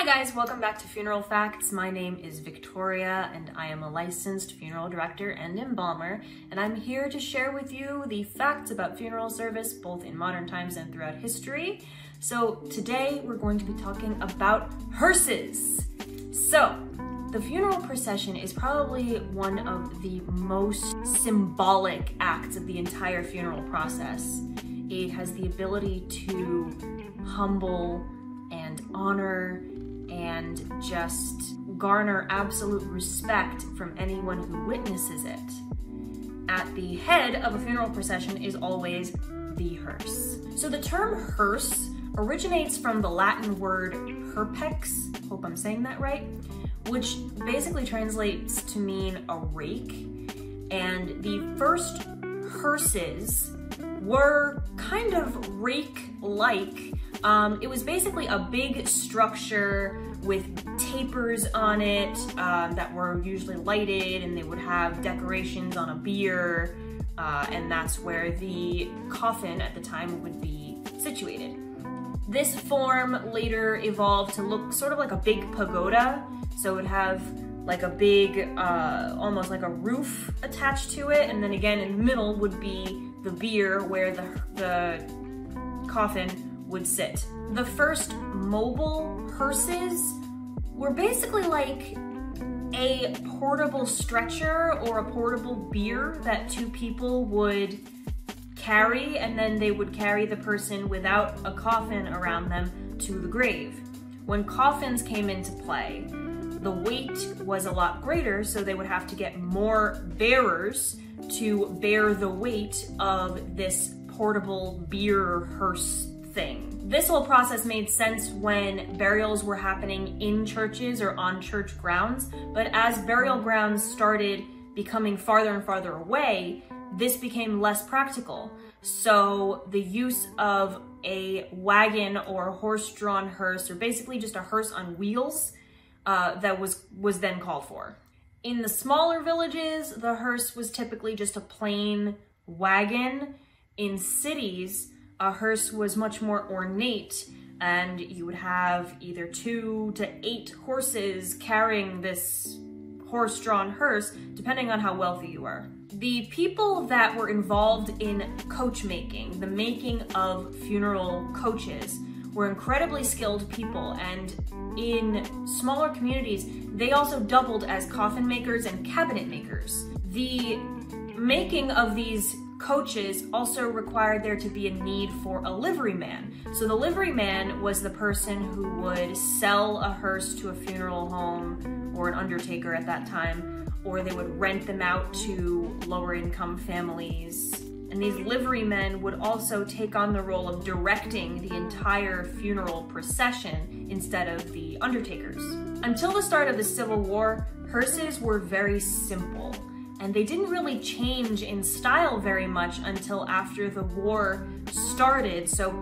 guys, welcome back to Funeral Facts. My name is Victoria and I am a licensed funeral director and embalmer, and I'm here to share with you the facts about funeral service both in modern times and throughout history. So today we're going to be talking about hearses. So the funeral procession is probably one of the most symbolic acts of the entire funeral process. It has the ability to humble and honor and just garner absolute respect from anyone who witnesses it. At the head of a funeral procession is always the hearse. So the term hearse originates from the Latin word herpex, hope I'm saying that right, which basically translates to mean a rake. And the first hearses were kind of rake-like. It was basically a big structure with tapers on it that were usually lighted, and they would have decorations on a bier, and that's where the coffin at the time would be situated. This form later evolved to look sort of like a big pagoda, so it would have like a big, almost like a roof attached to it, and then again in the middle would be the bier where the coffin would sit. The first mobile hearses were basically like a portable stretcher or a portable bier that two people would carry, and then they would carry the person without a coffin around them to the grave. When coffins came into play, the weight was a lot greater, so they would have to get more bearers to bear the weight of this portable bier hearse thing. This whole process made sense when burials were happening in churches or on church grounds, but as burial grounds started becoming farther and farther away, this became less practical. So the use of a wagon or horse-drawn hearse, or basically just a hearse on wheels, that was then called for. In the smaller villages, the hearse was typically just a plain wagon. In cities, a hearse was much more ornate, and you would have either 2 to 8 horses carrying this horse-drawn hearse, depending on how wealthy you are. The people that were involved in coach making, the making of funeral coaches, were incredibly skilled people, and in smaller communities, they also doubled as coffin makers and cabinet makers. The making of these coaches also required there to be a need for a livery man. So the livery man was the person who would sell a hearse to a funeral home or an undertaker at that time, or they would rent them out to lower income families. And these livery men would also take on the role of directing the entire funeral procession instead of the undertakers. Until the start of the Civil War, hearses were very simple, and they didn't really change in style very much until after the war started, so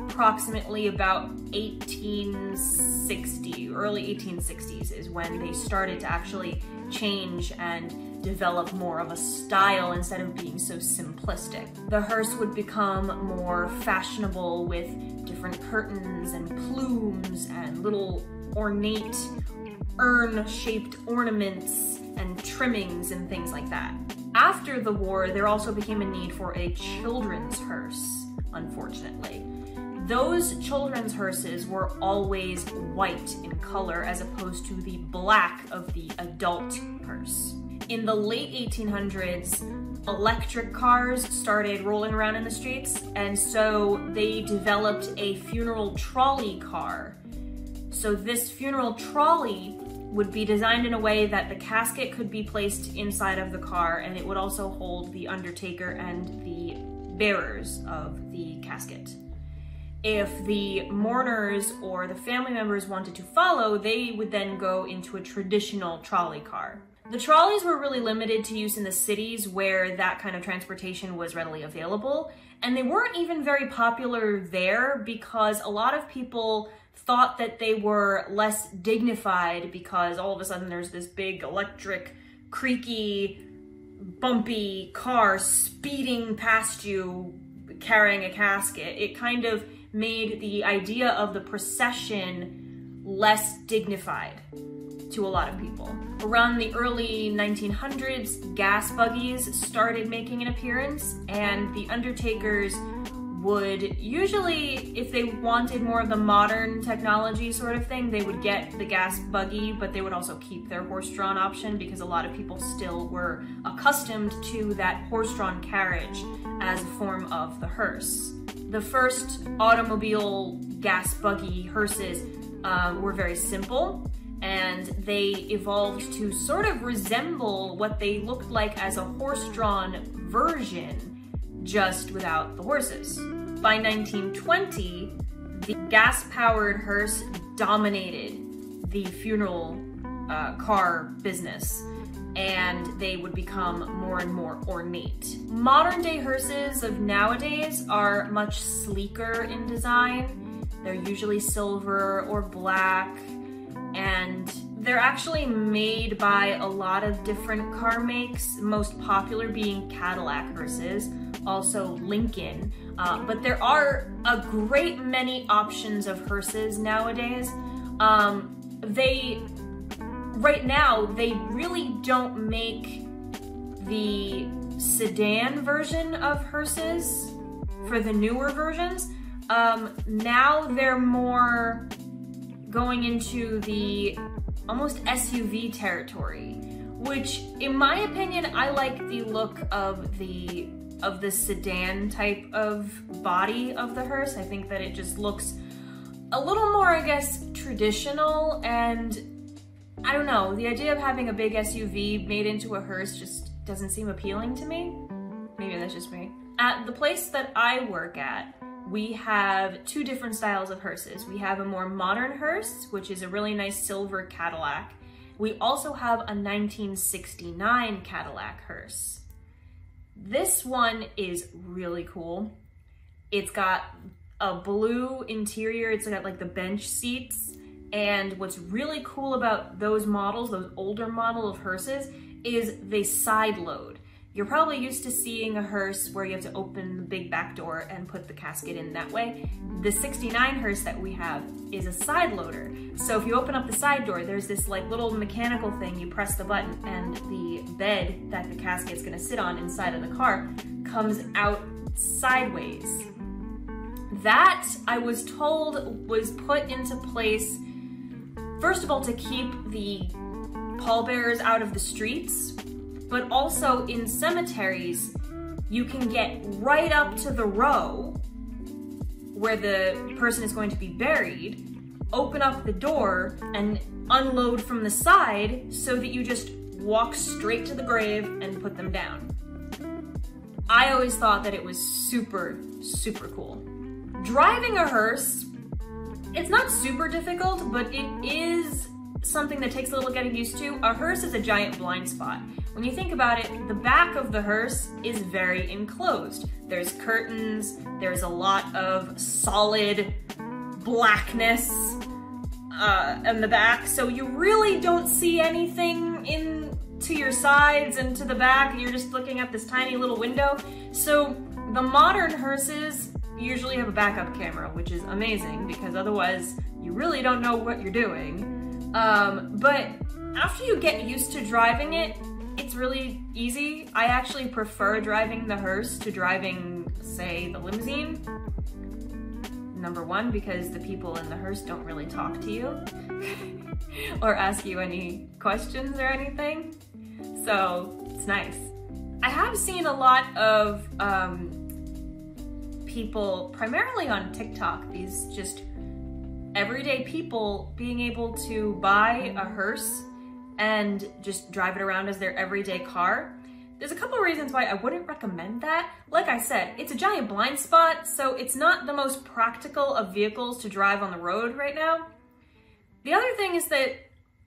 approximately about 1860, early 1860s is when they started to actually change and develop more of a style instead of being so simplistic. The hearse would become more fashionable with different curtains and plumes and little ornate urn-shaped ornaments and trimmings and things like that. After the war, there also became a need for a children's hearse, unfortunately. Those children's hearses were always white in color as opposed to the black of the adult hearse. In the late 1800s, electric cars started rolling around in the streets, and so they developed a funeral trolley car. So this funeral trolley would be designed in a way that the casket could be placed inside of the car, and it would also hold the undertaker and the bearers of the casket. If the mourners or the family members wanted to follow, they would then go into a traditional trolley car. The trolleys were really limited to use in the cities where that kind of transportation was readily available, and they weren't even very popular there because a lot of people thought that they were less dignified because all of a sudden there's this big electric, creaky, bumpy car speeding past you carrying a casket. It kind of made the idea of the procession less dignified to a lot of people. Around the early 1900s, gas buggies started making an appearance, and the undertakers would usually, if they wanted more of the modern technology sort of thing, they would get the gas buggy, but they would also keep their horse-drawn option because a lot of people still were accustomed to that horse-drawn carriage as a form of the hearse. The first automobile gas buggy hearses were very simple, and they evolved to sort of resemble what they looked like as a horse-drawn version, just without the horses. By 1920, the gas-powered hearse dominated the funeral car business, and they would become more and more ornate. Modern-day hearses of nowadays are much sleeker in design. They're usually silver or black, and they're actually made by a lot of different car makes, most popular being Cadillac hearses, also Lincoln, but there are a great many options of hearses nowadays. Right now, they really don't make the sedan version of hearses for the newer versions. Now they're more going into the almost SUV territory, which in my opinion, I like the look of the sedan type of body of the hearse. I think that it just looks a little more, I guess, traditional, and I don't know, the idea of having a big SUV made into a hearse just doesn't seem appealing to me. Maybe that's just me. At the place that I work at, we have two different styles of hearses. We have a more modern hearse, which is a really nice silver Cadillac. We also have a 1969 Cadillac hearse. This one is really cool. It's got a blue interior, it's got like the bench seats, and what's really cool about those models, those older model of hearses, is they side load. You're probably used to seeing a hearse where you have to open the big back door and put the casket in that way. The 69 hearse that we have is a side loader. So if you open up the side door, there's this like little mechanical thing, you press the button and the bed that the casket's gonna sit on inside of the car comes out sideways. That, I was told, was put into place, first of all, to keep the pallbearers out of the streets, but also in cemeteries, you can get right up to the row where the person is going to be buried, open up the door and unload from the side so that you just walk straight to the grave and put them down. I always thought that it was super, super cool. Driving a hearse, it's not super difficult, but it is something that takes a little getting used to. A hearse is a giant blind spot. When you think about it, the back of the hearse is very enclosed. There's curtains, there's a lot of solid blackness in the back, so you really don't see anything in to your sides and to the back. You're just looking at this tiny little window. So the modern hearses usually have a backup camera, which is amazing because otherwise you really don't know what you're doing. But after you get used to driving it, it's really easy. I actually prefer driving the hearse to driving, say, the limousine. Number one, because the people in the hearse don't really talk to you or ask you any questions or anything. So it's nice. I have seen a lot of people, primarily on TikTok, these just everyday people being able to buy a hearse and just drive it around as their everyday car. There's a couple of reasons why I wouldn't recommend that. Like I said, it's a giant blind spot, so it's not the most practical of vehicles to drive on the road right now. The other thing is that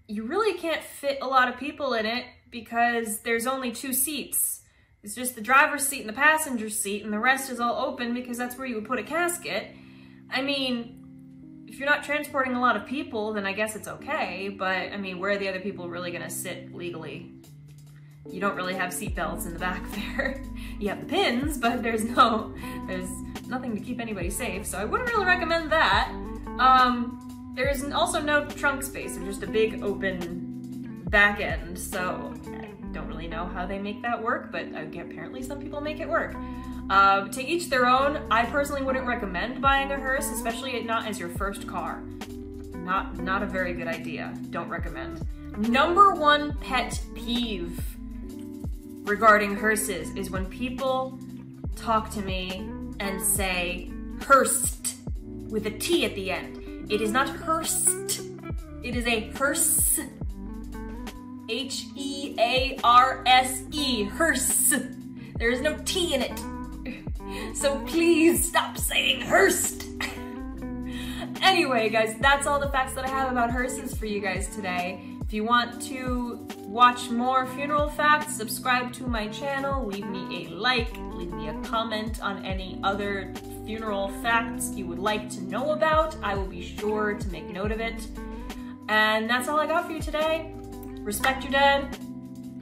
you really can't fit a lot of people in it because there's only two seats. It's just the driver's seat and the passenger seat, and the rest is all open because that's where you would put a casket. I mean, if you're not transporting a lot of people, then I guess it's okay, but I mean, where are the other people really gonna sit legally? You don't really have seat belts in the back there. You have the pins, but there's nothing to keep anybody safe, so I wouldn't really recommend that. There is also no trunk space. There's just a big open back end, so I don't really know how they make that work, but apparently some people make it work. To each their own. I personally wouldn't recommend buying a hearse, especially not as your first car. Not a very good idea. Don't recommend. Number one pet peeve regarding hearses is when people talk to me and say hearsed with a T at the end. It is not hearsed. It is a hearse. H-E-A-R-S-E. Hearse. There is no T in it. So please stop saying hearsed. Anyway, guys, that's all the facts that I have about hearses for you guys today. If you want to watch more funeral facts, subscribe to my channel, leave me a like, leave me a comment on any other funeral facts you would like to know about. I will be sure to make note of it. And that's all I got for you today. Respect your dead.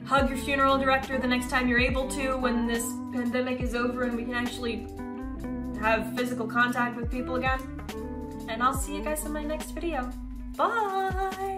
Hug your funeral director the next time you're able to, when this pandemic is over and we can actually have physical contact with people again. And I'll see you guys in my next video. Bye!